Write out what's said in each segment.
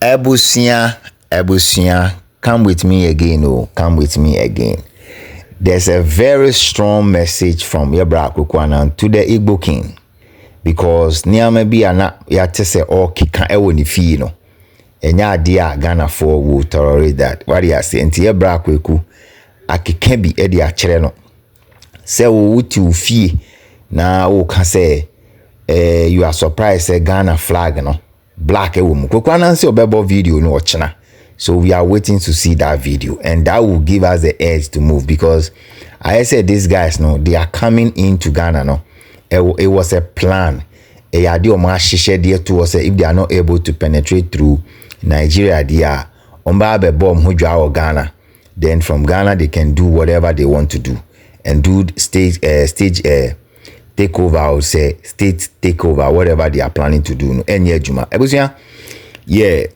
Ebusia, come with me again, oh, come with me again. There's a very strong message from Yebra Kukwana to the Igbo king. Because niame bi ana yate se o kika ewo ni fie no. Enya ade a Ghana for will tolerate that. What do you say? Nti Yebra Kwaku akeka bi e de a kire no. Se wo wuti wo fie na wo ka say you are surprised say Ghana flag no. Black woman. Kukwana say obebo video no ochina. So we are waiting to see that video, and that will give us the edge to move, because I said these guys no, they are coming into Ghana no. It was a plan. If they are not able to penetrate through Nigeria, they are bomb Ghana. Then from Ghana they can do whatever they want to do and do stage takeover, I would say state takeover, whatever they are planning to do. And yeah, Juma. Yeah,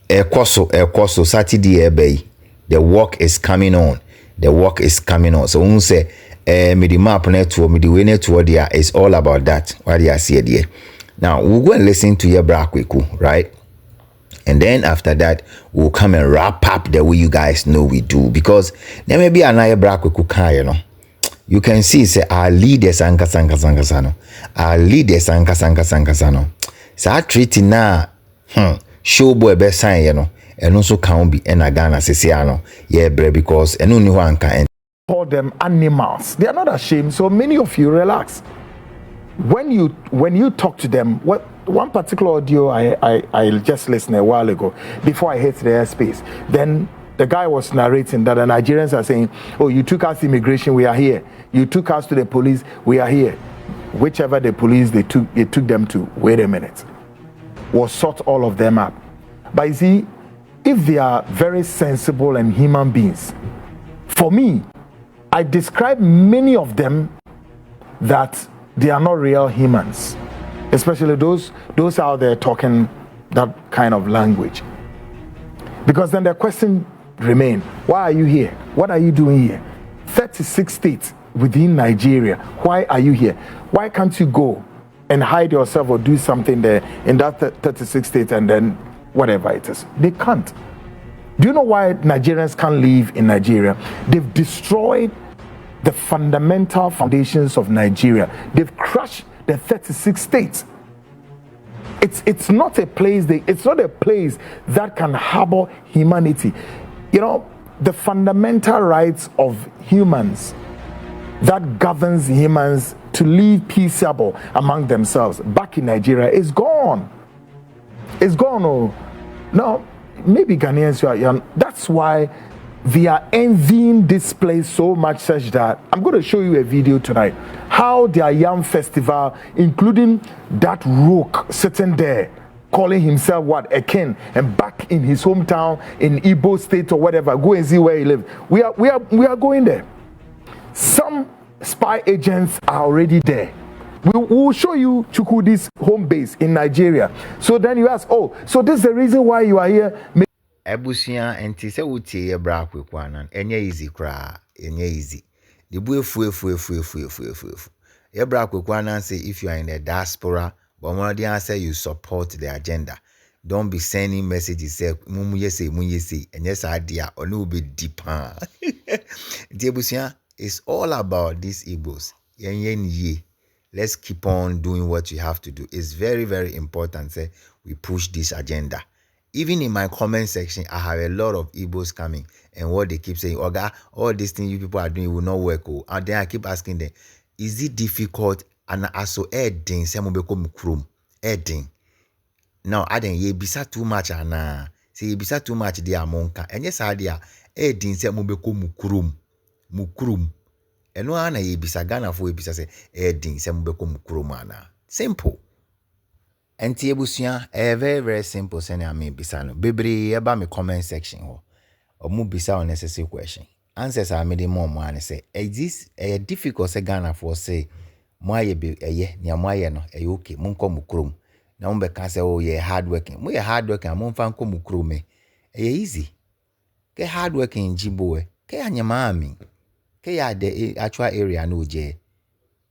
Koso Saturday bay. The work is coming on. The work is coming on. So when say me the map network, me the way network there is all about that. What do you see there? Now we'll go and listen to your Kwaku, right? And then after that, we'll come and wrap up the way you guys know we do, because there may be another Kwaku car, you know. You can see say our leaders sanka. Our leaders sanka. So treating now show boy best sign, you know, and also can be in a Ghana Sisiano. Yeah, because and only one can call them animals. They are not ashamed. So many of you relax. When you talk to them, what one particular audio I just listened a while ago before I hit the airspace. Then the guy was narrating that the Nigerians are saying, "Oh, you took us to immigration, we are here. You took us to the police, we are here." Whichever the police they took them to. Wait a minute. Will sort all of them up. But you see, if they are very sensible and human beings, for me, I describe many of them that they are not real humans, especially those out there talking that kind of language. Because then the question remains: why are you here? What are you doing here? 36 states within Nigeria. Why are you here? Why can't you go and hide yourself or do something there in that 36 states and then whatever it is? They can't. Do you know why Nigerians can't live in Nigeria? They've destroyed the fundamental foundations of Nigeria. They've crushed the 36 states. It's not a place that can harbor humanity. You know, the fundamental rights of humans that governs humans to live peaceable among themselves back in Nigeria is gone. It's gone. Oh, no, maybe Ghanaians are. That's why they are envying this place so much, such that I'm going to show you a video tonight how their Yam Festival, including that rook sitting there calling himself what, a king, and back in his hometown in Igbo state or whatever, go and see where he lives. We are going there. Some spy agents are already there. We will show you Chukwudi's home base in Nigeria. So then you ask, oh, so this is the reason why you are here. Ebusia enti se wutie Yebra Kwaku Annan enye easy kra, enye easy. The boy fu. Yebra Kwaku Annan say if you are in the diaspora, but one of them say you support the agenda. Don't be sending messages say mumu yese, and yes idea or no be deeper. Ebusia, it's all about these Igbos. Ye. Let's keep on doing what you have to do. It's very, very important. Say we push this agenda. Even in my comment section, I have a lot of Igbos coming, and what they keep saying, Oga, all these things you people are doing will not work. Oh. And then I keep asking them, is it difficult? And also adding some mukrum. Adding. Now adding ye bisa too much and say ye bisa too much dia monka. And yes, idea adding some mukrum. And no ana ye bisa Ghana for ye bisa say adding some mukrum ana. Simple. Enti Ebusia, very, very simple sene ame bisa no. Bebre eba me comment section ho. Omu bisa unnecessary question. Answers are made more man say, this difficult say Ghana for say, moye be ni amoye no, okay, munko mukrum. Na umbe kan say, oh, ye hard working. Mo ye hard working, munfa nko mukrume. Easy. Ke hard working jiboe. Ke anyama ami. Ke ya the actual area no je.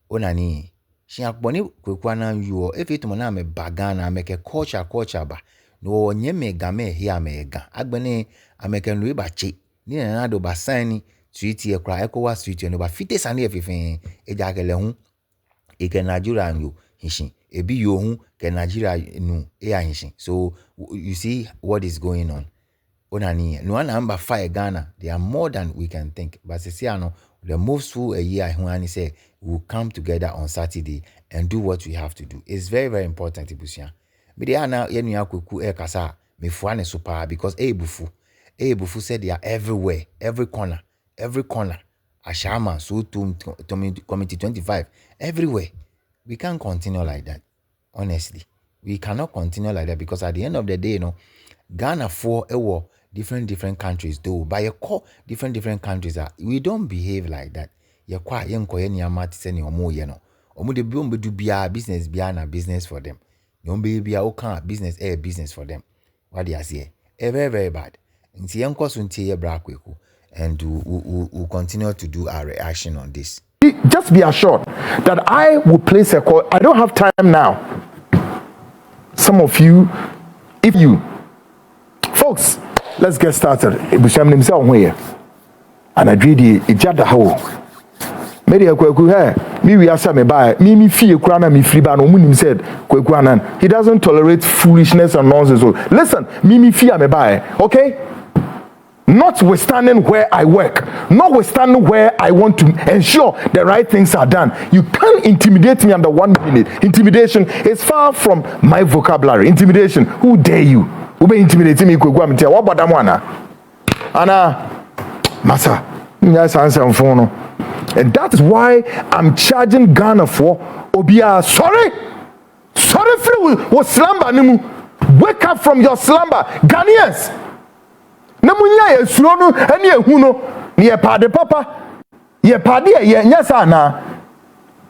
Onani. She akboni Kwaku Annan you if it mona me bagana make a culture ba no nye mega me here mega agbene American Louis bache ni na do ba sign treaty e kra ECOWAS treaty no ba fite sane efefen ejagele hu e ke Nigeria yo hishin ebi yo hu ke Nigeria no e hishin. So you see what is going on. Onani no number 5 Ghana, they are more than we can think. But no, the most full a year when say we'll come together on Saturday and do what we have to do. It's very, very important, Ibusia. But they are now Kwaku e kasa me fuane super because Ebufu said they are everywhere, every corner. Ashama, so to committee 25, everywhere. We can't continue like that. Honestly, we cannot continue like that because at the end of the day, Ghana for a war. Different countries do, but you call different countries we don't behave like that. You kwa yenko yeni amati seni omo yeno. Omo de biombe do biya business biya na business for them. Yombe biya okan business for them. What do you say? Very, very bad. Nti yenko sunti ye bra kweku, and we'll continue to do our reaction on this. Just be assured that I will place a call. I don't have time now. Some of you, if you folks, let's get started. Ibusham himself here. And I dread ijada ho. Made a Kwaku hair. Me we ask me buy. Me fee krana me free ban omunim said Kwaku Annan. He doesn't tolerate foolishness and nonsense. Listen, me fee me buy. Okay? Notwithstanding where I work, notwithstanding where I want to ensure the right things are done, you can't intimidate me under 1 minute. Intimidation is far from my vocabulary. Intimidation, who dare you? Who be intimidating me? What about that one? Anna, Massa, yes, answer on phone. And that's why I'm charging Ghana for Obia. Sorry for what slumber. Wake up from your slumber, Ghanaians. Namunya ye surono ene ehuno ne ye pade papa ye pade ye nyasa na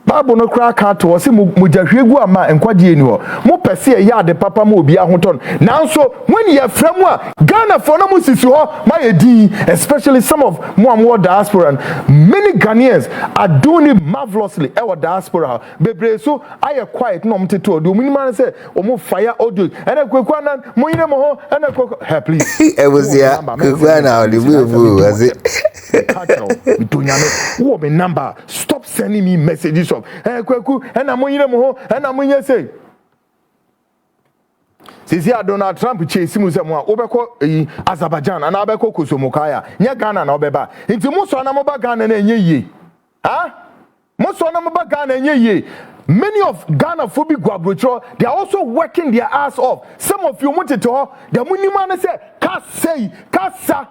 Bible no kra ka to se mujahwegu ama enkwade ni ho mo pese ye ade papa ma obi ahoton nanso when ye framu a Ghana for no musisi ho ma ye din, especially some of mo diaspora, and many Ghanaians are doing it marvelously our diaspora bebre so aye quiet no mteto do minimum say omo fire audio ene Kwaku Annan mo yire mo ho ene Kwaku please it was yeah Kwaku Annan the move was it wo me number, stop sending me messages of Kwaku and I'm on ho and I'm on say. Since Donald Trump chase him Obeko Azerbaijan and Abeko Kusumokaya, Nya Ghana na Obeba. Into Musona Moba Ghana and ye. Huh? Musona Moba Ghana and ye. Many of Ghana phobic guabrucho, they are also working their ass off. Some of you wanted to the Munimana say, Kasa.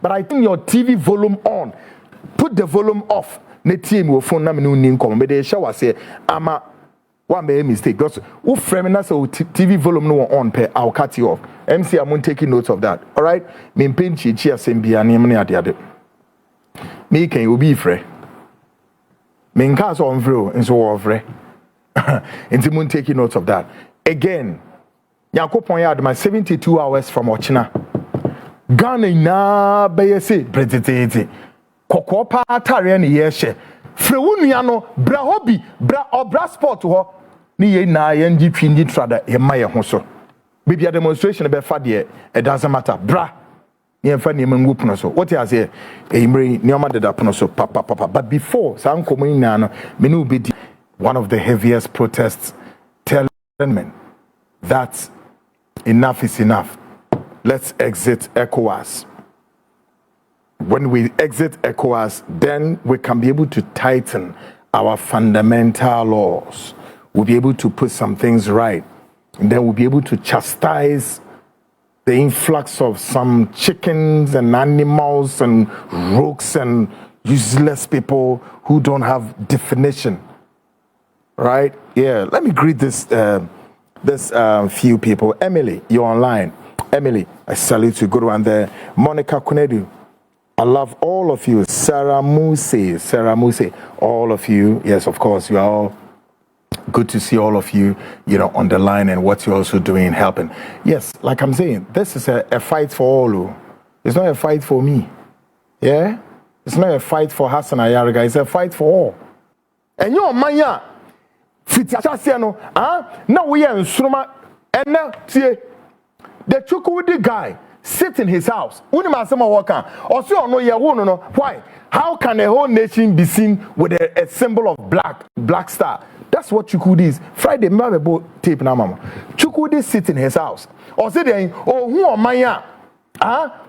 But I think your TV volume on. Put the volume off. Ne team will phone na me no nin come. But they show say ama one be a mistake. Because who frame na so TV volume no on per I'll cut you off. MC I'm taking notes of that. All right? Me pen chi asembia na me ade. Me can you be free. Me nka so on free and so off free. And I'm taking notes of that. Again, Yakopon yard my 72 hours from Ochina. Ghana na be say President Koko pa atare na ye hye frewunua no bra hobby bra obra sport ho ni ye na ye ngtwi ndi trada ye ma ye ho so bibia demonstration be fa de it doesn't matter bra ye fa ne mangu pono so what you say emre ni oma de da pono so papa but before san komo na no me no be one of the heaviest protests telling men that enough is enough. Let's exit ECOWAS. When we exit ECOWAS, then we can be able to tighten our fundamental laws. We'll be able to put some things right. And then we'll be able to chastise the influx of some chickens and animals and rogues and useless people who don't have definition. Right? Yeah. Let me greet this few people. Emily, you're online. Emily, I salute you. Good one there. Monica Kunedu, I love all of you. Sarah Muse, all of you. Yes, of course, you are all good to see all of you, on the line and what you're also doing, helping. Yes, like I'm saying, this is a fight for all. It's not a fight for me. Yeah? It's not a fight for Hassan Ayariga. It's a fight for all. And you're manya. Fitiachasiano, now we are in Suma, and now, see. the Chukwudi guy sit in his house. Unimasema waka. Also, no, no. Why? How can a whole nation be seen with a symbol of black star? That's what Chukwudi is. Friday, remember tape na mama. Chukwudi sit in his house. Or say then, oh, who am I?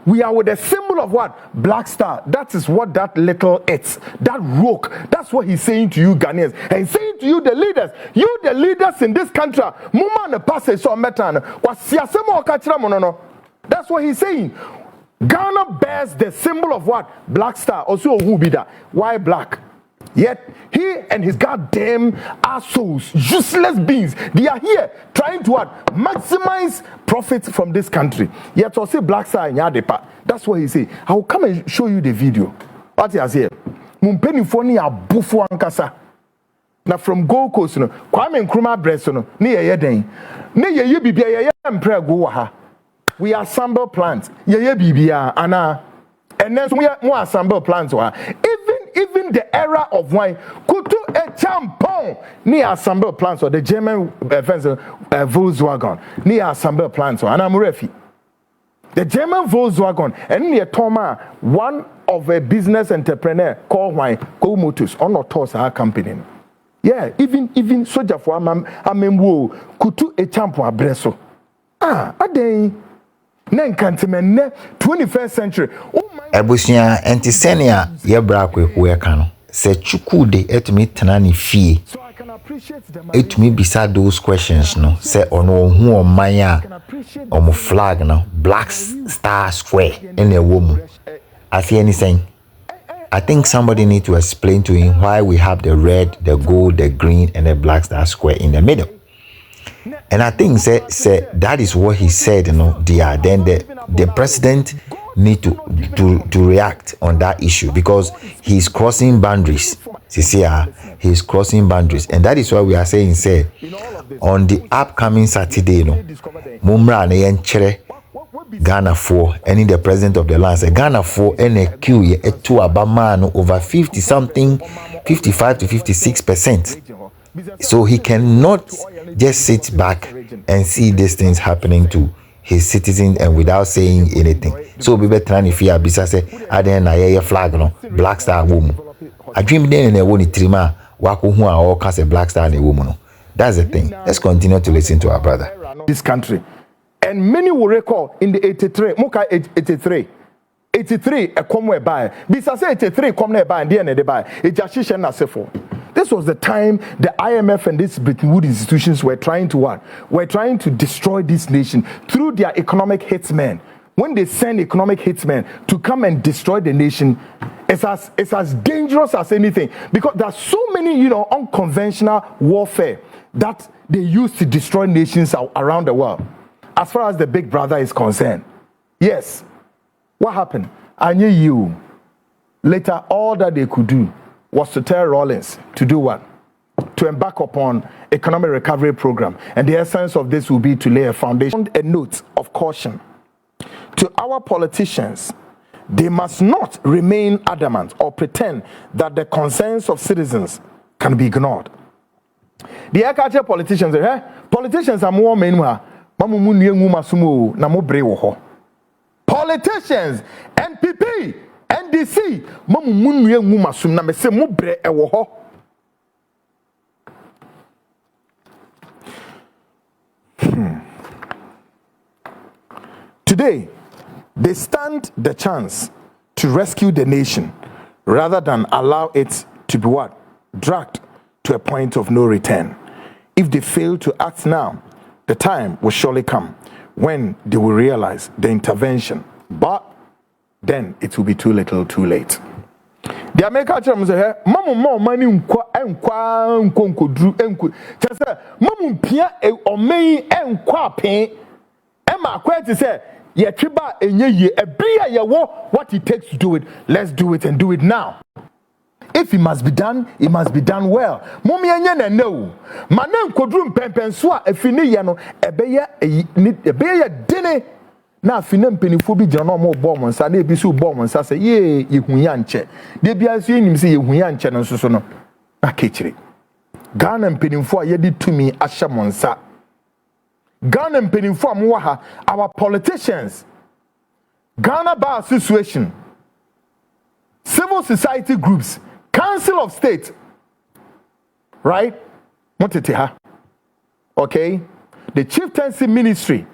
We are with a symbol of what? Black star. That is what that little it's. That rogue. That's what he's saying to you Ghanaians. And he's saying to you the leaders. You the leaders in this country. Muma ne passe so metan. That's what he's saying. Ghana bears the symbol of what? Black star. Also who be that? Why black? Yet he and his goddamn assholes, useless beings, they are here trying to what? Maximize profits from this country. Yet also black star in Yadepa. That's what he say. I will come and show you the video. What he has here. Mumpeni foni abufu ankasa. Now from Gold Coast, no, Kwame Nkrumah breast, no, ni ye den. Ni ye bibia ye mpre go ha. We assemble plants. Ye bibia ana. And then we assemble plants. Even the era of wine, kutu a champon near assemble plants or the German Volkswagen near assemble plants or Anamurefi. The German Volkswagen and near Toma, one of a business entrepreneur called wine Go Motors on not toss our company. Yeah, even soldier for amemwo kutu a champon abreso. A day. Nen kantimen 21st century. Ebusia entisenia yebra Kwaku eka no. Se Chukwudi etumi tena ne fie. Etumi bisa those questions no. Se ono hu omanya omo flag no. Black Star Square in a woman. Afi anything. I think somebody need to explain to him why we have the red, the gold, the green, and the Black Star Square in the middle. And I think say that is what he said, you know, then the president need to react on that issue because he's crossing boundaries. He's crossing boundaries. And that is why we are saying, say, on the upcoming Saturday, you know, Mumra and Chere Ghana 4, any the president of the land, say Ghana 4 and a Q to Abama over 50 something, 55 to 56%. So he cannot just sit back and see these things happening to his citizens and without saying anything. So we better trying to fear bisa say aden na ye flag no Black Star woman. I dream then na woni trima wako hu a all cast a Black Star na woman no. That's the thing. Let's continue to listen to our brother. This country. And many will recall in the 83 Muka 83 a come where buy. Bisa say 83 come there buy and then they buy. It just na sefo. This was the time the IMF and these Bretton Woods institutions were trying to what? Were trying to destroy this nation through their economic hitmen. When they send economic hitmen to come and destroy the nation, it's as dangerous as anything because there's so many, unconventional warfare that they use to destroy nations around the world. As far as the big brother is concerned, yes. What happened? I knew you. Later, all that they could do was to tell Rawlings to do what? To embark upon economic recovery program. And the essence of this will be to lay a foundation. A note of caution to our politicians. They must not remain adamant or pretend that the concerns of citizens can be ignored. The agriculture politicians, politicians are more men. Politicians, NPP, NDC, Today, they stand the chance to rescue the nation rather than allow it to be what? Dragged to a point of no return. If they fail to act now, the time will surely come when they will realize the intervention, but then it will be too little, too late. The American say, "Mamu more money nkwa dru enku." Say, "Mamu pia omei nkwa pen." Emma kwete say, "Ye triba enye ye ebia ye wo what it takes to do it. Let's do it and do it now." If it must be done well. Mummy enye na no. Mane nkodru mpempen so a afini ye no ebeye dene na afina mpenifo bi gina no mo bo mo nsa na ebi so bo mo nsa say ye yehunya nche. De bia so enim say yehunya nche no so no. Akechire. Ghana mpenifo a ye di tumi ahye mo nsa. Ghana mpenimfo amwaha, our politicians, Ghana Bar Association, civil society groups, Council of State, right? Moteteha. Okay? The Chieftaincy Ministry,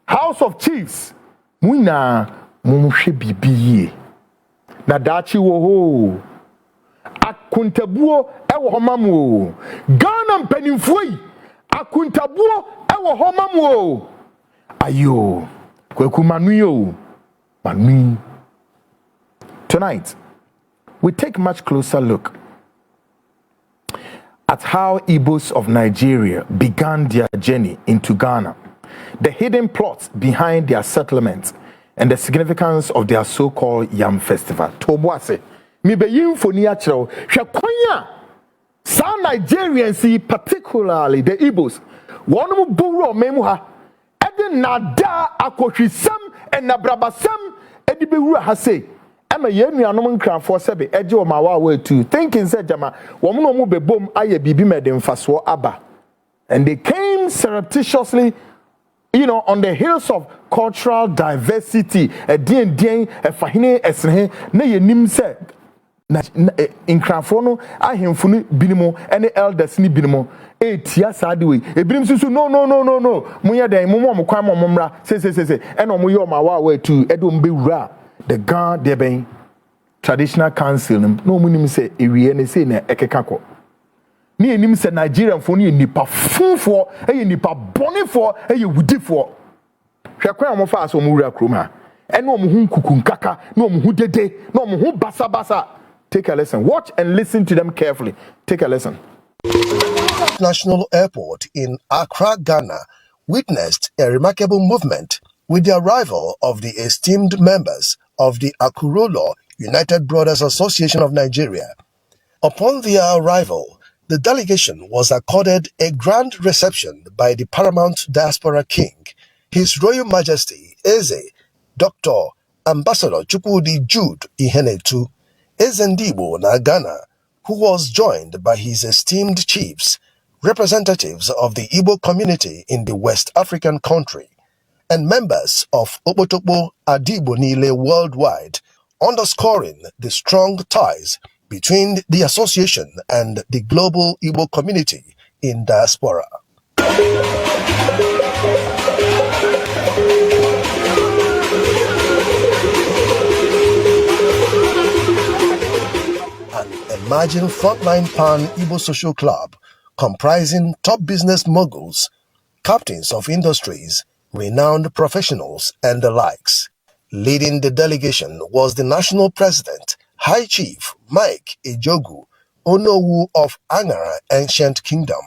House of Chiefs, Muna Mumushe Bibiye. Nadachi woho. Akuntabuo ewo homamu. Ghana mpenimfo akuntabuo ewo homamu. Ayo. Kwaku manuyo. Manu. Tonight, we take much closer look at how Igbos of Nigeria began their journey into Ghana, the hidden plots behind their settlements, and the significance of their so-called Yam Festival. Toboase, mi be yinfoni achiro, hwe kwanya sa Nigerians, particularly the Igbos, wonu buru memu ha, ede nada akohwisam and nabrabasam ede bewura ha say. Ema yenu anom nkranfo sebe eje o mawa we too thinking said jama wo no mu bebom aye bibi meden faso aba, and they came surreptitiously, you know, on the hills of cultural diversity edien efahine esrehe na yenim se na nkranfo no ahemfo no binimo ene elders ni binimo etia saade we ebinim susu no munya den mo kwan mo mmra se ene o mo ye o mawa we too edo mbewura the God there being traditional council no munim say ewie ne say na ekekako ni enim say Nigerian fo ni nipa funfo nipa bonefo wudifo hwekwan mo fa so mo wura krom ha ene o mo hu nkuku nkaka na o mo hu dede na o mo hu basa. Take a listen, watch and listen to them carefully. Take a listen. National Airport in Accra, Ghana witnessed a remarkable movement with the arrival of the esteemed members of the Akurolo United Brothers Association of Nigeria. Upon their arrival, the delegation was accorded a grand reception by the paramount diaspora king, His Royal Majesty Eze, Dr. Ambassador Chukwudi Jude Ihenetu, Ezendibo na Ghana, who was joined by his esteemed chiefs, representatives of the Igbo community in the West African country, and members of Obotopo Adibo Nile worldwide, underscoring the strong ties between the association and the global Igbo community in diaspora. An emerging frontline pan-Igbo social club comprising top business moguls, captains of industries, renowned professionals, and the likes. Leading the delegation was the national president, High Chief Mike Ejogu, Onowu of Angara Ancient Kingdom.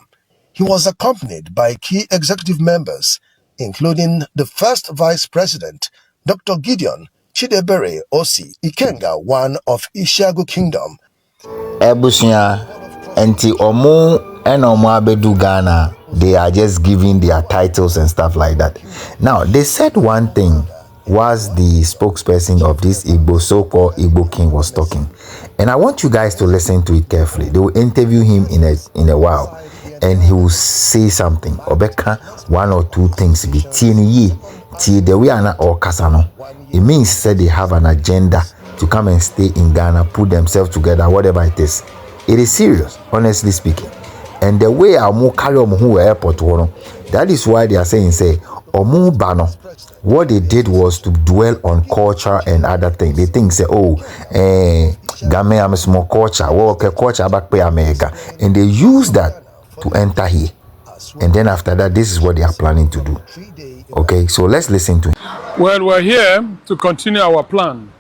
He was accompanied by key executive members, including the first vice president, Dr. Gideon Chidebere Osi Ikenga, one of Ishiagu Kingdom. Ebusia enti omo enomo abedu Ghana, they are just giving their titles and stuff like that. Now, they said one thing was the spokesperson of this Igbo, so-called Igbo king, was talking. And I want you guys to listen to it carefully. They will interview him in a while, and he will say something. Obeka, one or two things. Be the way or Kasano. It means that they have an agenda to come and stay in Ghana, put themselves together, whatever it is. It is serious, honestly speaking. And the way Amu carry Omu airport, that is why they are saying, say, Omu Bano. What they did was to dwell on culture and other things. They think, say, oh, Game am small culture, culture back pay America. And they use that to enter here. And then after that, this is what they are planning to do. Okay, so let's listen to it. Well, we're here to continue our plan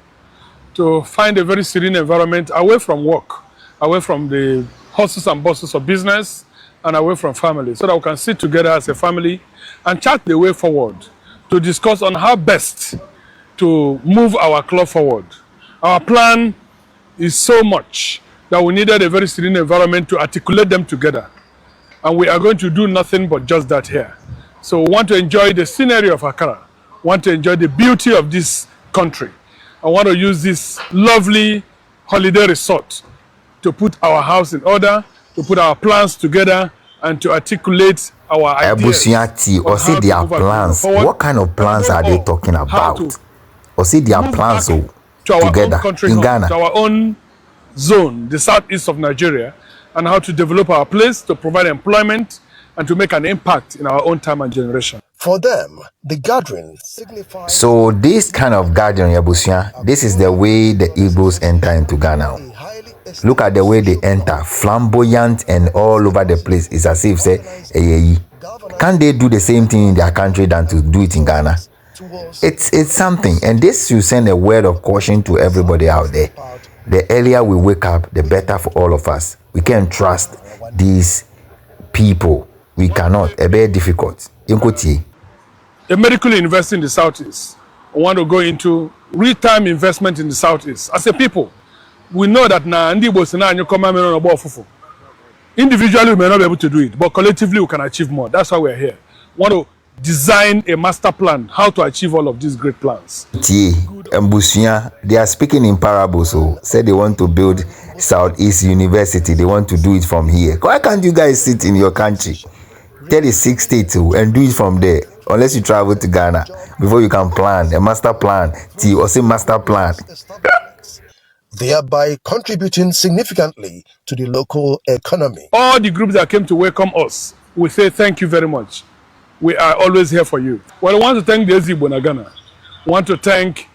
to find a very serene environment away from work, away from the hustles and bustles of business, and away from family, so that we can sit together as a family and chart the way forward to discuss on how best to move our club forward. Our plan is so much that we needed a very serene environment to articulate them together. And we are going to do nothing but just that here. So we want to enjoy the scenery of Accra, want to enjoy the beauty of this country. I want to use this lovely holiday resort to put our house in order, to put our plans together, and to articulate our ideas. Or see their plans. What kind of plans are they talking about? Or see their plans to our together own country in home, Ghana. to our own zone, the southeast of Nigeria, and how to develop our place to provide employment and to make an impact in our own time and generation. For them, the gathering signifies... So this kind of gathering, Yabusia, this is the way the Igbos enter into Ghana. Look at the way they enter, flamboyant and all over the place. It's as if say, hey, can't they do the same thing in their country than to do it in Ghana? It's something, and this should send a word of caution to everybody out there. The earlier we wake up, the better for all of us. We can't trust these people. We cannot. It's very difficult. A medical university in the southeast. I want to go into real-time investment in the southeast. As a people, we know that individually we may not be able to do it, but collectively we can achieve more. That's why we're here. We want to design a master plan, how to achieve all of these great plans. They are speaking in parables. So say they want to build Southeast University. They want to do it from here. Why can't you guys sit in your country, 36 states, and do it from there? Unless you travel to Ghana before you can plan a master plan. Or say master plan. Thereby contributing significantly to the local economy. All the groups that came to welcome us, we say thank you very much. We are always here for you. Well, I want to thank the Igbo in Ghana. I want to thank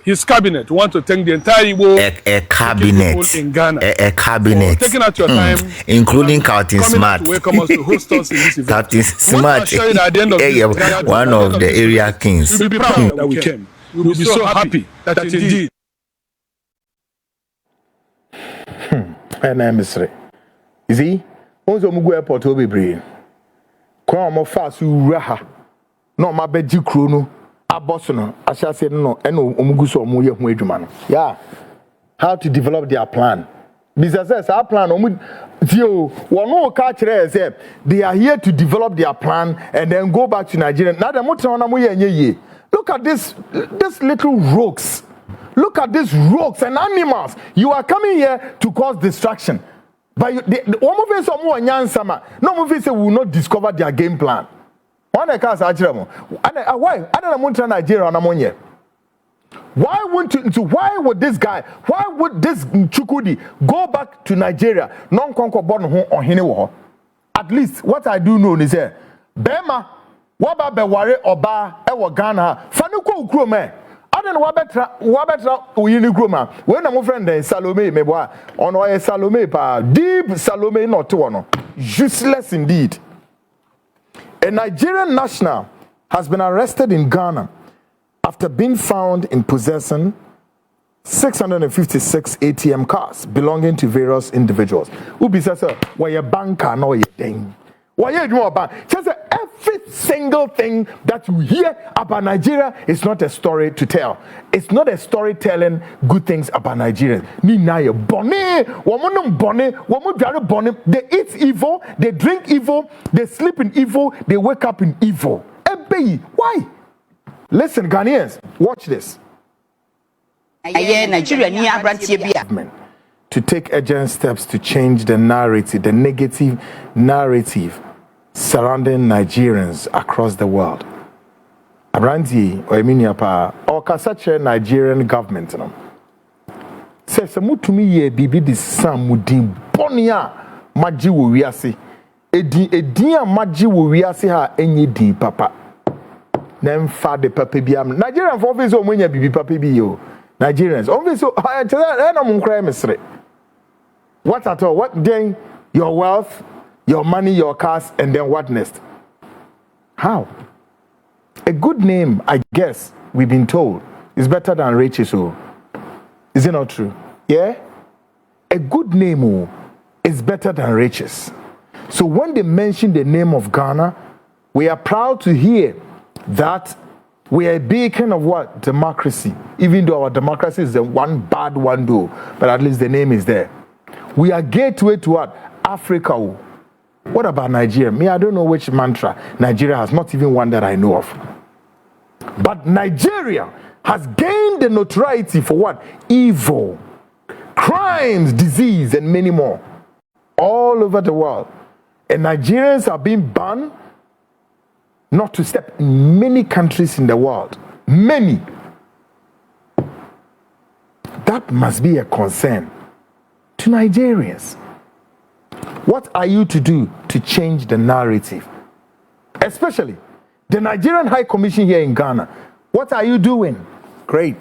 his cabinet. I want to thank the entire Igbo cabinet in Ghana. A cabinet. Taking out your time, including Captain Smart. To welcome us to host us in this event. Captain Smart, of one of the area kings. We'll be proud that we came. We'll be so happy that indeed. And I'm Mr. You see, once we go airport, we'll be brave. Come fast, you raha. No, my bedji chrono. A boss no. I shall say no. Eno omuguso omuye huedumano. Yeah. How to develop their plan? Businesses, our plan. They are here to develop their plan and then go back to Nigeria. Now the look at this little rogues. Look at these rogues and animals. You are coming here to cause distraction. But one of us more nyansama. No movie say we will not discover their game plan. One of us actually. Why? I don't want to Nigeria on Amonye. Why would this guy? Why would this Chukudi go back to Nigeria? Non conquer born on Hinewo. At least what I do know is here. Bema, waba beware oba ewo Ghana. Fanuko ukrome. I don't know what better uyini groma. When I'm friend Salome meboa on why Salome pa deep Salome not one. Useless indeed. A Nigerian national has been arrested in Ghana after being found in possessing 656 ATM cards belonging to various individuals. Ubi says, why a banker no ye thing. Why you do about? Just every single thing that you hear about Nigeria is not a story to tell. It's not a story telling good things about Nigerians. Ni na ye bonne, woman bonne, woman jare bonne. They eat evil, they drink evil, they sleep in evil, they wake up in evil. Ebe, why? Listen, Ghanaians, watch this. To take urgent steps to change the narrative, the negative narrative surrounding Nigerians across the world. Abranti or Eminiapa or Kasache Nigerian government. Says Mutumi ye bibi di sam mudin bonia maji wiase. Edia maji wiase ha enye di papa. Nem fa de papa biam. Nigerian for office o munya bibi papa bi yo. Nigerians. Office so I tell na mun cry mesre. What at all? What then? Your wealth, your money, your cars, and then what next? How? A good name, I guess, we've been told, is better than riches. Oh, is it not true? Yeah? A good name is better than riches. So when they mention the name of Ghana, we are proud to hear that we are a beacon of what? Democracy. Even though our democracy is the one bad one, though, but at least the name is there. We are gateway to what? Africa. What about Nigeria? Me, I don't know which mantra Nigeria has, not even one that I know of. But Nigeria has gained the notoriety for what? Evil, crimes, disease, and many more. All over the world. And Nigerians are being banned not to step in many countries in the world. Many. That must be a concern to Nigerians. What are you to do to change the narrative? Especially the Nigerian High Commission here in Ghana. What are you doing? Great.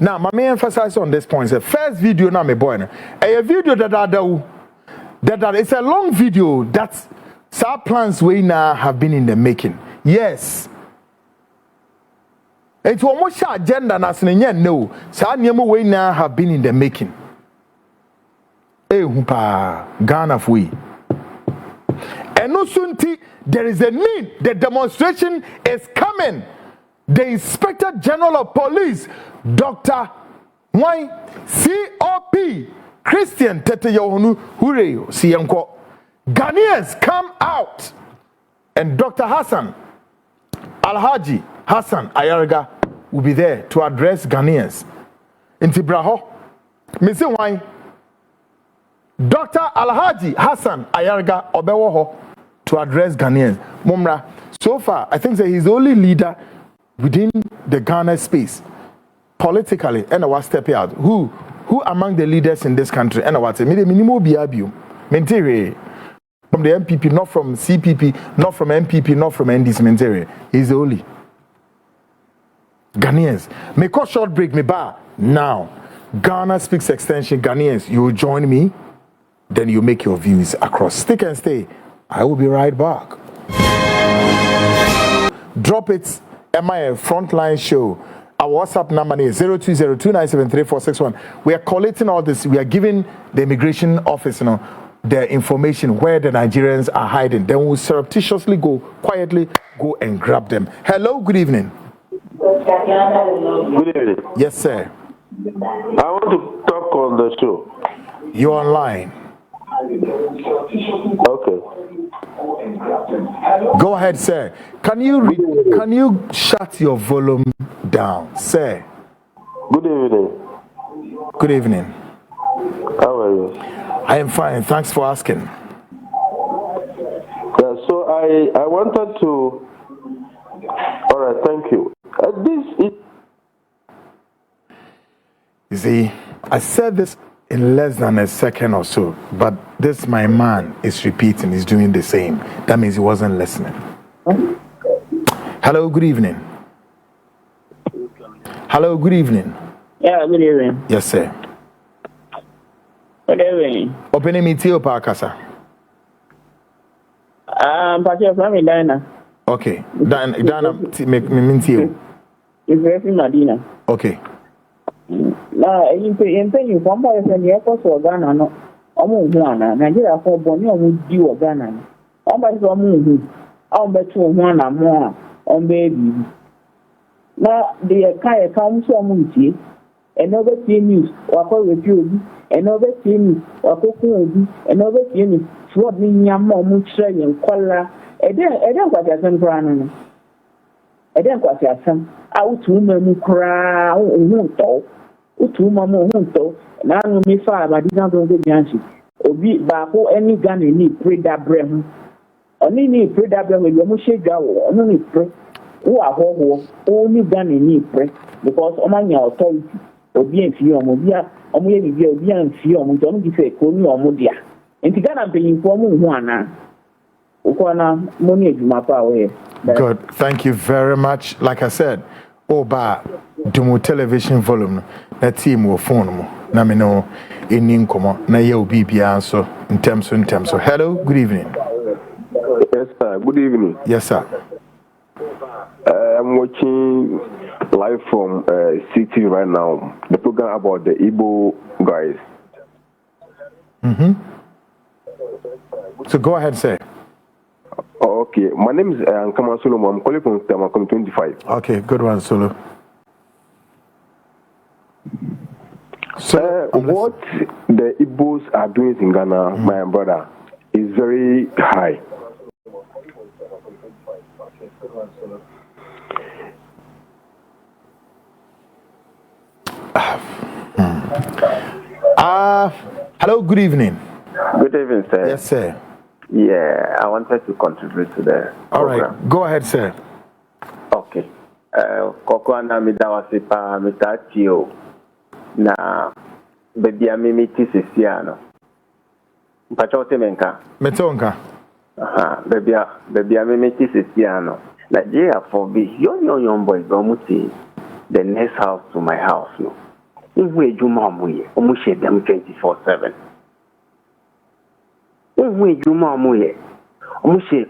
Now, my main emphasize on this point. The first video now, my boy, a video that it's a long video that some plans we now have been in the making. Yes. It's almost a agenda na sinenya no. Some we now have been in the making. Ghana fui. And no soon there is a need. The demonstration is coming. The Inspector General of Police, Dr. Why COP Christian Tete Yohunu Hureyo Siyanko. Ghanaians come out. And Dr. Hassan Alhaji Hassan Ayarga will be there to address Ghanaians. In Tibraho, Missy why Dr. Alhaji Hassan Ayarga Obewoho to address Ghanaians. Mumra, so far, I think that he's the only leader within the Ghana space politically, and I was stepping out. Who among the leaders in this country? And I was saying, minimum biabu, mentere from the MPP, not from CPP, not from MPP, not from NDC. Mentere, he's the only. Ghanaians, make a short break. Me ba now. Ghana Speaks Extension. Ghanaians, you will join me. Then you make your views across. Stick and stay. I will be right back. Drop it. MIA Frontline Show. Our WhatsApp number is 0202973461. We are collating all this. We are giving the immigration office, the information where the Nigerians are hiding. Then we'll surreptitiously quietly go and grab them. Hello, good evening. Good evening. Yes, sir. I want to talk on the show. You're online. Okay. Go ahead, sir. Can you shut your volume down, sir? Good evening. Good evening. How are you? I am fine. Thanks for asking. Yeah, so I wanted to. All right, thank you. This is. You see, I said this in less than a second or so, but this my man is repeating, he's doing the same. That means he wasn't listening. Hello, good evening. Hello, good evening. Yeah, good evening. Yes, sir. Good evening. Opening me to Pakasa. Patrick from Dana. Okay. Dana, make me you. It's very Medina. Okay. Now, you from by the airport for Ghana, no. Almost Ghana. Nigeria for Bonnie would do a Ghana. Almost one. I'll bet you one or more on baby. Now, the Kaya comes from Munti, and over news, or call with you, and over news, or cooking, and over news, what mean your mom, Australian collar, and then what has been running. And then what has some out to me cry, won't talk. Utu mama hunto na no me fa abadiga do go bianchi obi ba ko any Ghana ni pray that brem oni ni pray that brem we mo shega wo ono ni pray wo ahoho oni Ghana ni pray because omanya authority obi enfi omo bia omo ye bibia obi enfi omo jo no gi fe ko ni omo dia enti Ghana peyin fo mo hu ana ukona mo ni eduma pa we. Good, thank you very much. Like I said, ba dumo television volume na team wo phone mo na me no eni nkomo na ye obi bia so in terms. So hello, good evening. Yes, sir. Good evening. Yes, sir. I'm watching live from City right now. The program about the Igbo guys. So go ahead, sir. Oh, okay. My name is Ankama Solomon. I'm calling from Tamakom 25. Okay, good one, Solo. So, what the Igbos are doing in Ghana, my brother, is very high. Hello, good evening. Good evening, sir. Yes, sir. Yeah, I wanted to contribute to the All program. right, go ahead, sir. Okay. Koko na midawasipa mitatio na baby amimiti sisiano. Mpacho temenka. Metonka. Baby amimiti sisiano. Nigeria for be young boys omuti the next house to my house no. Unwe juma muye omushe them 24/7. Unwe juma muye omushe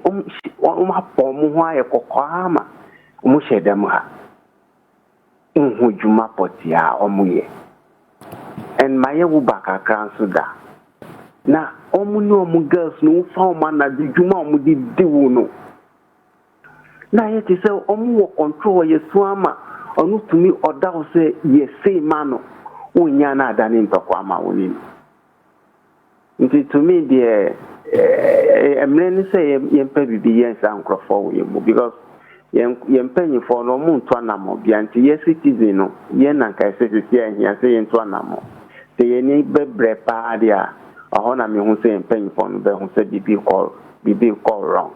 omapo mu ho aye kokoama omushe dem ha. Unhu juma potia omuye. And my baka kansuda. Na omuni omu girls no fa ma na di juma omu di diwu no. Na yet say omu control yesu ama onu tumi oda o say yesi mano unya na adani ntoko ama woni. Nti to me the emre say yempa bibi yensa nkrofo wo yemu because yempa nyifo no mu nto anamo bia nti ye citizen no ye na nka say ahia say ye nto anamo say ye ni bebre pa dia aho na me hu say yempa nyifo no be hu say bibi call wrong.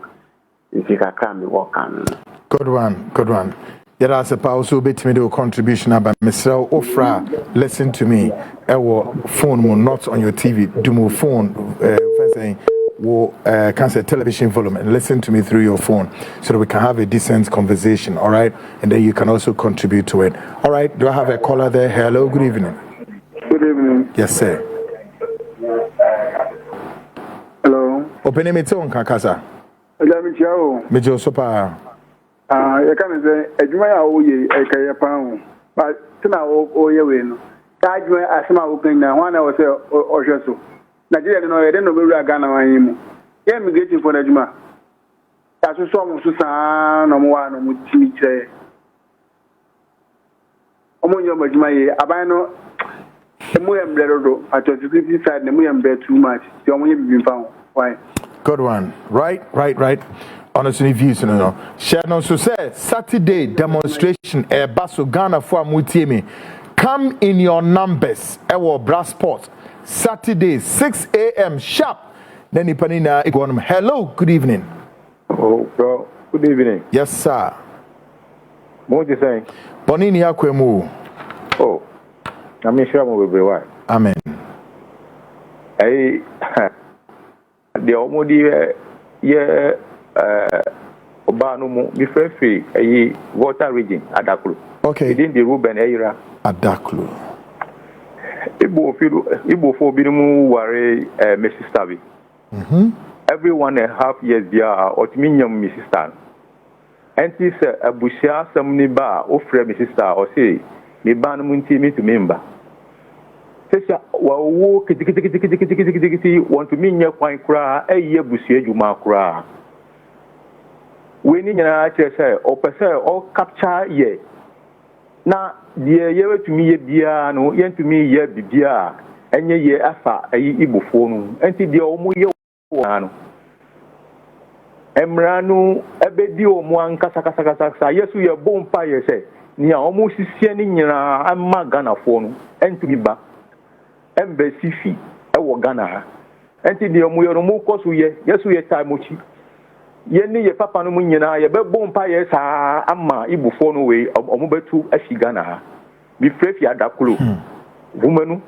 Good one. There are also bit me contribution about Mr. Ofra. Listen to me. Our phone not on your TV. Do my phone. Cancel television volume and listen to me through your phone so that we can have a decent conversation. All right, and then you can also contribute to it. All right. Do I have a caller there? Hello. Good evening. Good evening. Yes, sir. Hello. Open it on Kakasa. Major Sopa. You can say, Edwaya Oye, a Kaya Pound, but Tina Oye win. Tajua Asma opening now, 1 hour or so. Nigeria, no, I don't know where I got him. Yeah, me getting for Najma. That's a song of Susan, no one with Timmy. Omoyo Majma, Abano, the Moyam Bledo, at the security side, the Moyam Bed too much. The only been found. Why? Good one. Right. Honestly, views, no. Sharon also said Saturday demonstration. Basso Ghana for Mutiemi. Come in your numbers. Our brass sport. Saturday 6 a.m. sharp. Then Ipanina Iguanum. Hello. Good evening. Oh, bro. Good evening. Yes, sir. What you saying? Bonini Akwemu. Oh, I'm sure I'm be right. Amen. Hey. The omodi obanumu bifefe water region Adaklu. Okay. Within the Ruben area. Adaklu. Igbo for binumu ware Mrs. Tabi. Every 1.5 years there or minimum Mrs. Stan. And this abusia samni ba ofre Mrs. Star or say me ban munti me to member. Sesa wawo kiti want to mean your point cry a year busia juma cry. When in your say or per se or capture ye. Now, dear year to me bia no yen to me ye bibia and ye afa a Igbo phone and the omu ye ano. Emranu ebedi omu kasa yesu ye bompa ye say ni almost sieni nyina amma Ghana phone and to be back. Embassy fee, a Ghana. And the Omuyomo Kosu ye, yes, we are Timochi. Yenny, your papa no munina, your backbone pies are Amma, Igbo phone away, or Mobetu, as she Ghana. Be free at that clue. Woman,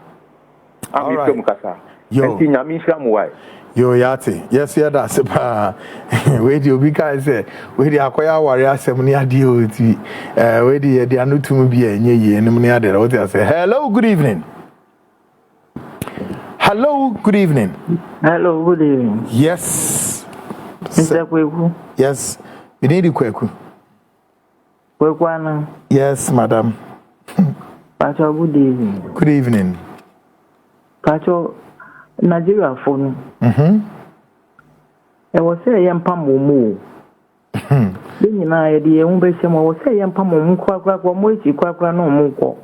I'm from Kasa. Yo, Yamisha, Yo Yati, yes, yeah, that's a where do you because where the acquire warrior semunia deal with where the Anutum be a ye and Munia de Hotel say, hello, good evening. Hello, good evening. Hello, good evening. Yes. Mr. Kwaku. Yes. We need Kwaku. Kwaku. Yes, madam. Pacho, good evening. Good evening. Pacho, Nigeria phone. I was saying, Yampam Mumu. Then you know, the Umbesam was saying, Yampam Mukwakwa, Mochi Kwakwa, no Muko.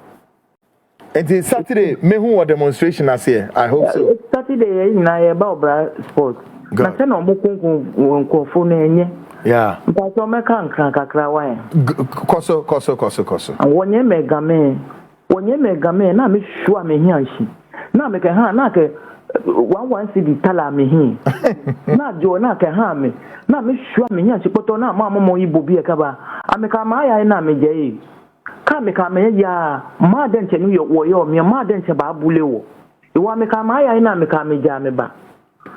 It is Saturday. Me who a demonstration as here. I hope so. Saturday na about bra sport. Na se no mukunku phone enye. Yeah. Mpacho meka nkran kakra wan. Koso. Wonye megame na me sure me hianshi. Na me ke ha na ke one city tala me hin na jo na ka ha me na me hwa me nya chipoto na ma mo Igbo bi e ka ba ameka ma ya na me je ka me ya ma den che ni wo yo me ma den che ba bule wo e wa me ka ma ya na me ka me ja me ba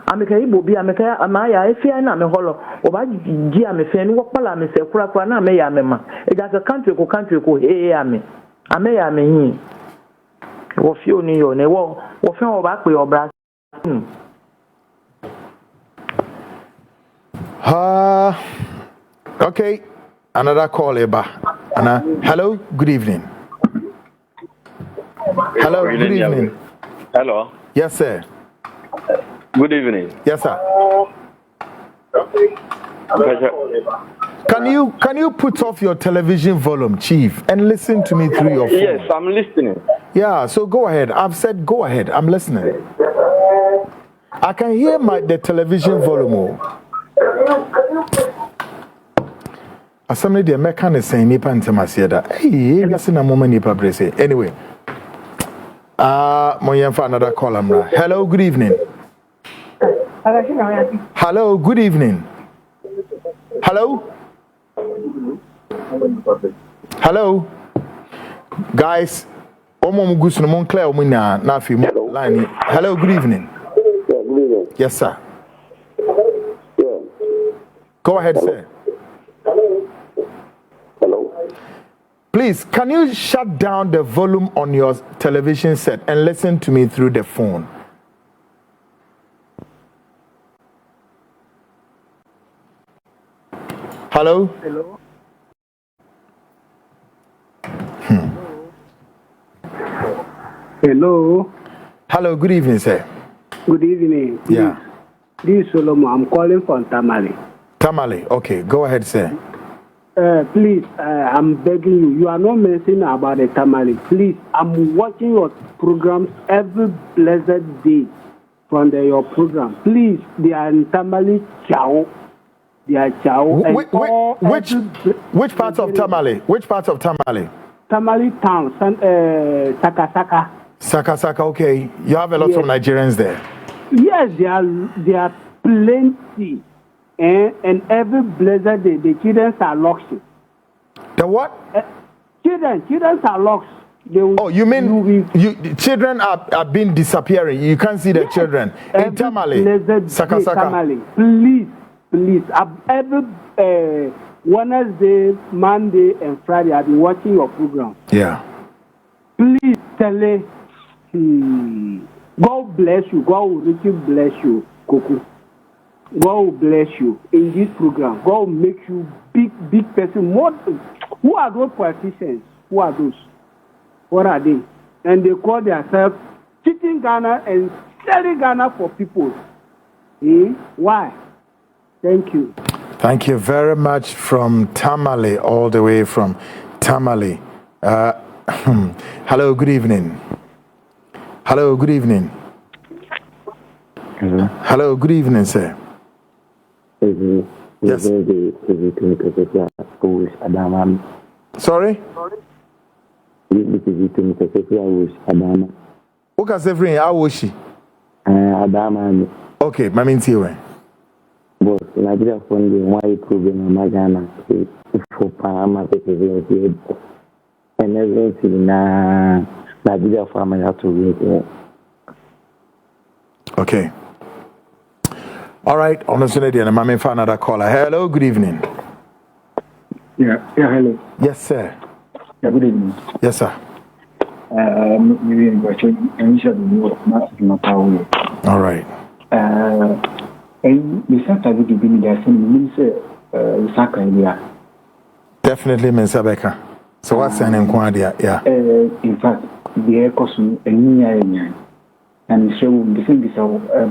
ameka Igbo bi ameka ma ya e fia na me holo o ba ji ame fe ni wo pala me se kura na me ya me ma e ga ka country ko ya me ame ya me hin wo fi oni yo ne wo fi o ba pe obra Okay, another call, Eba. Anna, hello, good evening. Hello, good evening. Hello. Yes, sir. Good evening. Yes, sir. Can you put off your television volume, Chief, and listen to me through your phone? Yes, I'm listening. Yeah, so go ahead. I've said go ahead. I'm listening. I can hear the television volume. Somebody the mechanic saying nipa ntamasia hey listen a moment nipa brese anyway mo yem for another call amra. Hello, good evening. Hello, good evening. Hello guys omo mugusu no mon clear omo na fi line. Hello, good evening. Yes, sir. Yeah. Go ahead, sir. Hello. Please, can you shut down the volume on your television set and listen to me through the phone? Hello? Hello. Hello. Hello, good evening, sir. Good evening. Yeah. This is Solomon. I'm calling from Tamale. Tamale, okay. Go ahead, sir. Please, I'm begging you. You are not mentioning about the Tamale. Please, I'm watching your programs every blessed day from your program. Please, they are in Tamale Chao. They are Chao. Which part of Tamale? Which part of Tamale? Tamale town, Sakasaka. Sakasaka, okay. You have a lot of Nigerians there. Yes, there are plenty. And every blessed day, the children are lost. The what? Children are lost. You mean children are being disappearing? You can't see the children in Tamale, Sakasaka. Tamale. Please. Every Wednesday, Monday, and Friday, I've been watching your program. Yeah. Please tell me, God bless you. God will richly bless you, Kwaku. God will bless you in this program. God will make you big person. Who are those politicians? Who are those? What are they? And they call themselves cheating Ghana and selling Ghana for people. Why? Thank you. Thank you very much from Tamale, all the way from Tamale. Hello, good evening. Hello, good evening. Hello. Hello, good evening, sir. Yes. Sorry? Oka Sefrin, how was she? Okay, Mami Tiwe. Boss, Nigeria funding why program Magana for Panama and everything na Nigeria family have to wait. Okay. All right, on the Sunday, and I'm for another caller. Hello, good evening. Yeah, hello. Yes, sir. Yeah, good evening. Yes, sir. All right. Definitely, Mr. Becker. So what's an inquiry? Yeah. In fact, the ECOWAS and so the thing is,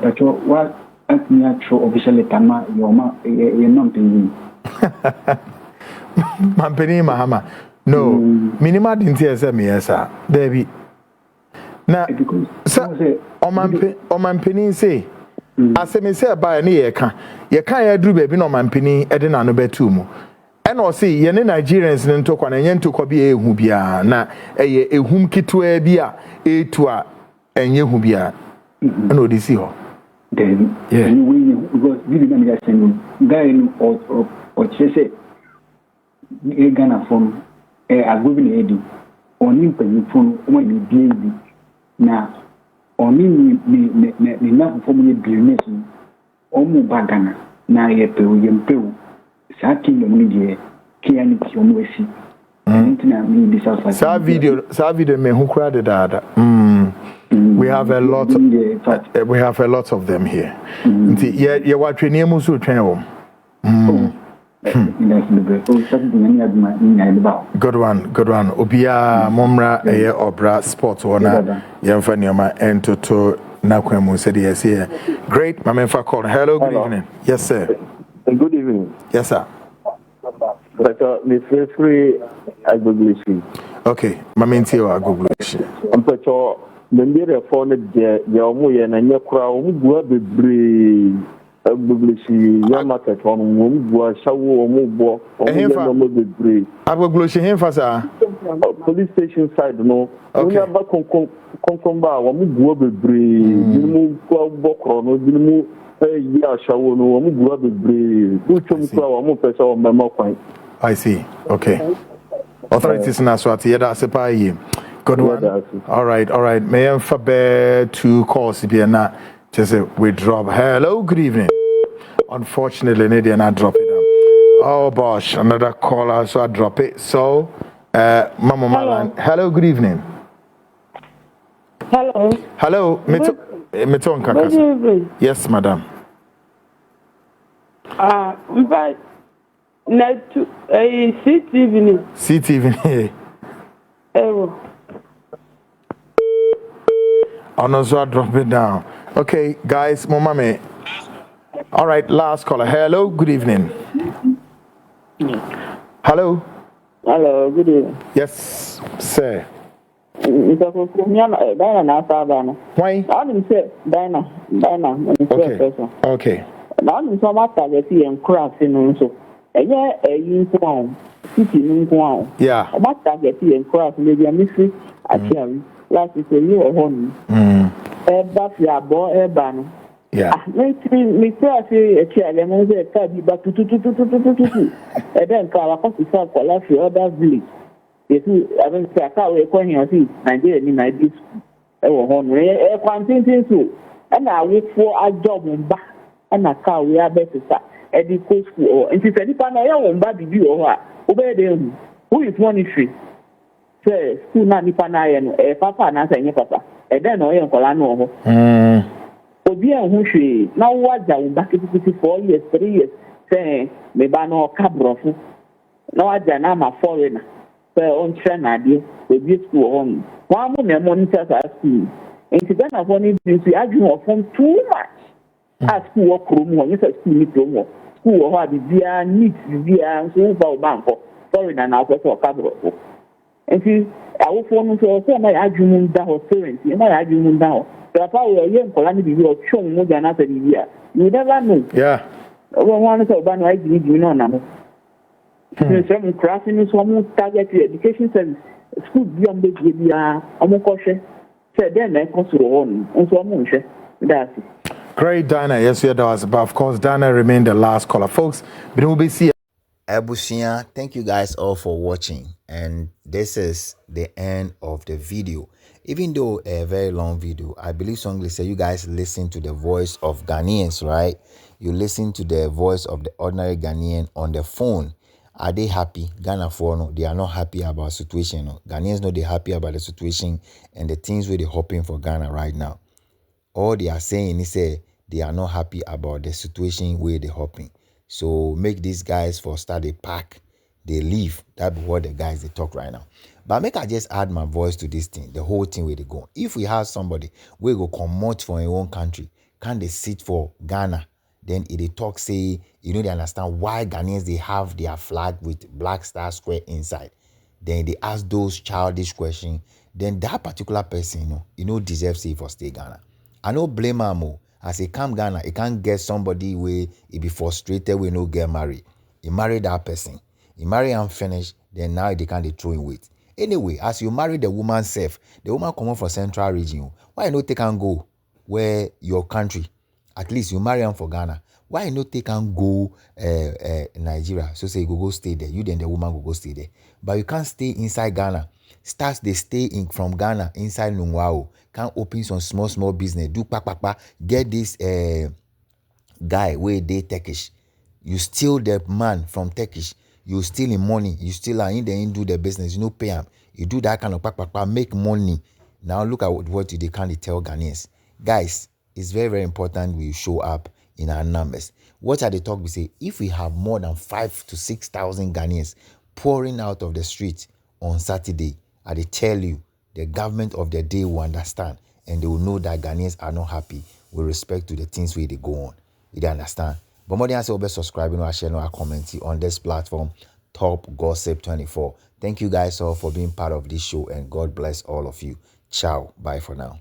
but what at me actual officially Tama, you're not paying. Mampeni Mahama. No, minima didn't hear me, sir. Baby. Now, sir, Mampeni say, I say, me say, by any year can you do baby no Mampeni, Edina no betumu. And or see, ye Nigerians in Tokwan and Yen to Kobi a hubia, na a hum kitu bia, a tua, and ye hubia. No, this here. Then, yeah. Because this is not the guy or Chese, Ghana from a governor Eddie, or Nimpen from when you baby. Now, or me, enough for me, billionaires, or more bagana, now ye pew, yem pew, Saki, the media, Kianity, or Mercy. Sa video me who crowded that. We have a lot. We have a lot of them here. Yeah, what we name us to train. Good one. Obia Momra Obra Sports Owner Yamfaniama and to Nakwemu said yes here. Great, my man for call. Hello, good evening. Yes, sir. Good evening. Yes, sir. But me free agboglishi. Okay, my man tio agboglishi. Ampacho the mere phone de omo ye na nye kura omo gua bebre agboglishi ya market on omo gua shawo omo bo omo bebre. Agboglishi hemfa sa police station side no. Okay. Onya ba konkomba omo gua bebre. Dinu ko bokro no dinu ya shawo no omo gua bebre. Uchom kura omo pesa o memo kwan. I see. Okay. Authorities na swati yeda sepa yi. Good one. All right. May I have 2 calls here now? Just we drop. Hello, good evening. Unfortunately, they not drop it down. Oh gosh, another caller, so I drop it. So, Mama Malan. Hello, good evening. Hello. Meton Kakasa. Yes, madam. But net CTV. Oh, so I drop it down. Okay, guys, Momame. All right, last caller. Hello, good evening. Hello, good evening. Yes, sir. Why? Okay. Now, I'm so much and crafting so. Yeah. About targeting and craft, maybe a mystery. I tell you, last is a year or one. That's your boy, Ban. Yeah. Me say a child, and I say, Cabby, but to. And then Kawako to South Kalafi, other village. Yes, I don't say, I can't wait when you see Nigeria in Nigeria. Oh, Honey, a quantity too. And I wait for a job and back, and a car we are better. Educate school, and if any partner, I won't bad you or obey them. Who is monetary? Say, school not the partner, and a papa, and I say, papa, and then I am Colano. Obia, who she now was down back 4 years, 3 years, saying, maybe I know a cabro. Now I am a foreigner. Say, on China, dear, with this school home. One woman monitors our school. And if then I wanted to argue from too much. As school work room, when you say school meet room. School or the via neat via so far bank foreign and out of cabro. And see, I will form so my argument down or parents, my argument down. So if I were a young calamity, you are shown more than after the year. You never know. Yeah. One of the banner I give you no number. Some crafting is one target education service. School beyond the media, almost cautious. Said then I consider one, and so I'm that's it. Great, Dinah. Yes, that was. But of course, Dinah remained the last caller, folks. But we'll be seeing. Ebusia, thank you guys all for watching, and this is the end of the video. Even though a very long video, I believe strongly say you guys listen to the voice of Ghanaians, right? You listen to the voice of the ordinary Ghanaian on the phone. Are they happy? Ghana for no, they are not happy about the situation. No. Ghanaians know they're happy about the situation and the things where they're hoping for Ghana right now. All they are saying is they are not happy about the situation where they're hoping. So make these guys for start a pack, they leave. That's what the guys they talk right now. But make I just add my voice to this thing, the whole thing where they go. If we have somebody we go come out from your own country, can they sit for Ghana? Then if they talk, say, they understand why Ghanaians they have their flag with black star square inside. Then they ask those childish questions. Then that particular person, deserves say for stay Ghana. I no blame him. As he come Ghana, he can't get somebody where he be frustrated we no get married. He marry that person. He marry and finish, then now they can't throw him weight. Anyway, as you marry the woman self, the woman come from central region. Why you no take and go? where your country, at least you marry am for Ghana. Why not take and go Nigeria? So say you go stay there. You then the woman go stay there. But you can't stay inside Ghana. Starts they stay in from Ghana inside Nungwao. Can open some small business. Do pa. Get this guy where they Turkish. You steal the man from Turkish. You steal him money. You steal him then do the business. You know pay him. You do that kind of pa make money. Now look at what they can't tell Ghanaians. Guys, it's very important we show up in our numbers. What are the talk we say? If we have more than 5,000 to 6,000 Ghanaians pouring out of the street on Saturday, I tell you, the government of the day will understand and they will know that Ghanaians are not happy with respect to the things where they go on. You understand? But more than I say, subscribing or sharing or commenting on this platform, Top Gossip 24. Thank you guys all for being part of this show and God bless all of you. Ciao. Bye for now.